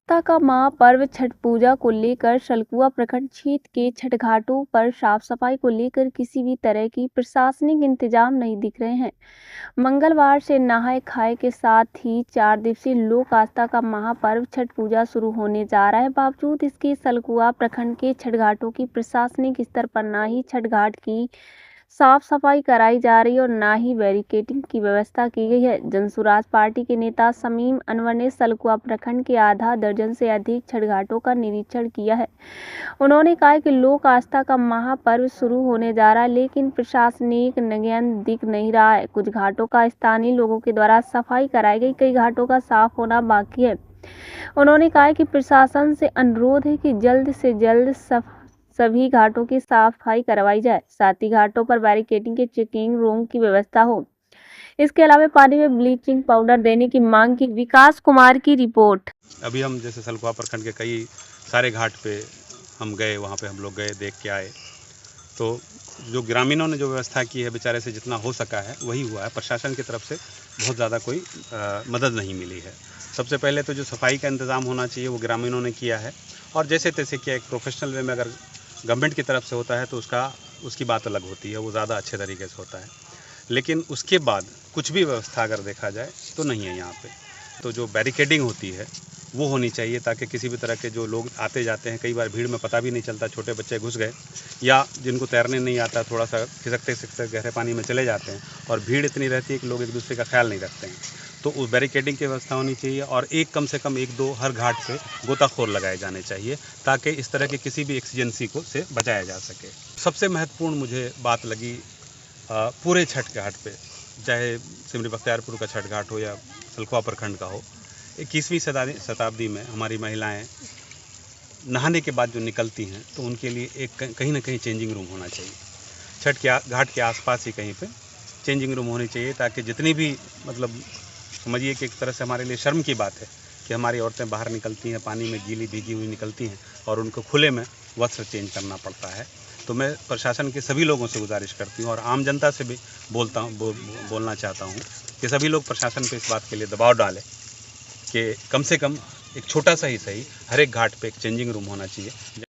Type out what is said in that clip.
आस्था का महापर्व छठ पूजा को लेकर सलकुआ प्रखंड क्षेत्र के छठ घाटों पर साफ सफाई को लेकर किसी भी तरह की प्रशासनिक इंतजाम नहीं दिख रहे हैं। मंगलवार से नहाय खाए के साथ ही 4 दिवसीय लोक आस्था का महापर्व छठ पूजा शुरू होने जा रहा है। बावजूद इसके सलकुआ प्रखंड के छठ घाटों की प्रशासनिक स्तर पर न ही छठ घाट की साफ सफाई कराई जा रही और न ही बैरिकेडिंग की व्यवस्था की गई है। जनसुराज पार्टी के नेता शमीम अनवर ने सलकुआ प्रखंड के आधा दर्जन से अधिक छठ घाटों का निरीक्षण किया है। उन्होंने कहा कि लोक आस्था का महापर्व शुरू होने जा रहा है, लेकिन प्रशासनिक नियंत्रण दिख नहीं रहा है। कुछ घाटों का स्थानीय लोगों के द्वारा सफाई कराई गई, कई घाटों का साफ होना बाकी है। उन्होंने कहा कि प्रशासन से अनुरोध है कि जल्द से जल्द सभी घाटों की सफाई करवाई जाए, साथ ही घाटों पर बैरिकेडिंग के चेकिंग रूम की व्यवस्था हो। इसके अलावा पानी में ब्लीचिंग पाउडर देने की मांग की। विकास कुमार की रिपोर्ट। अभी हम जैसे सलकुआ प्रखंड के कई सारे घाट पे हम गए, वहाँ पे हम लोग गए, देख के आए। तो जो ग्रामीणों ने जो व्यवस्था की है, बेचारे से जितना हो सका है वही हुआ है। प्रशासन की तरफ से बहुत ज़्यादा कोई मदद नहीं मिली है। सबसे पहले तो जो सफाई का इंतज़ाम होना चाहिए वो ग्रामीणों ने किया है, और जैसे तैसे किया। एक प्रोफेशनल वे में अगर गवर्नमेंट की तरफ से होता है तो उसकी बात अलग होती है, वो ज़्यादा अच्छे तरीके से होता है। लेकिन उसके बाद कुछ भी व्यवस्था अगर देखा जाए तो नहीं है यहाँ पे। तो जो बैरिकेडिंग होती है वो होनी चाहिए, ताकि किसी भी तरह के जो लोग आते जाते हैं, कई बार भीड़ में पता भी नहीं चलता, छोटे बच्चे घुस गए या जिनको तैरने नहीं आता, थोड़ा सा खिसकते खिसकते गहरे पानी में चले जाते हैं, और भीड़ इतनी रहती है कि लोग एक दूसरे का ख्याल नहीं रखते हैं। तो उस बैरिकेडिंग की व्यवस्था होनी चाहिए, और कम से कम 1-2 हर घाट पे गोताखोर लगाए जाने चाहिए, ताकि इस तरह की किसी भी एक्सीजेंसी को से बचाया जा सके। सबसे महत्वपूर्ण मुझे बात लगी पूरे छठ घाट पे, चाहे सिमरी बख्तियारपुर का छठ घाट हो या सलकुआ प्रखंड का हो, 21वीं शताब्दी में हमारी महिलाएं नहाने के बाद जो निकलती हैं तो उनके लिए एक कहीं ना कहीं चेंजिंग रूम होना चाहिए। छठ के घाट के आसपास ही कहीं पे चेंजिंग रूम होनी चाहिए, ताकि जितनी भी मतलब समझिए कि एक तरह से हमारे लिए शर्म की बात है कि हमारी औरतें बाहर निकलती हैं, पानी में गीली भीगी हुई निकलती हैं, और उनको खुले में वस्त्र चेंज करना पड़ता है। तो मैं प्रशासन के सभी लोगों से गुजारिश करती हूँ, और आम जनता से भी बोलना चाहता हूँ कि सभी लोग प्रशासन पे इस बात के लिए दबाव डालें कि कम से कम एक छोटा सा ही सही हर एक घाट पे एक चेंजिंग रूम होना चाहिए।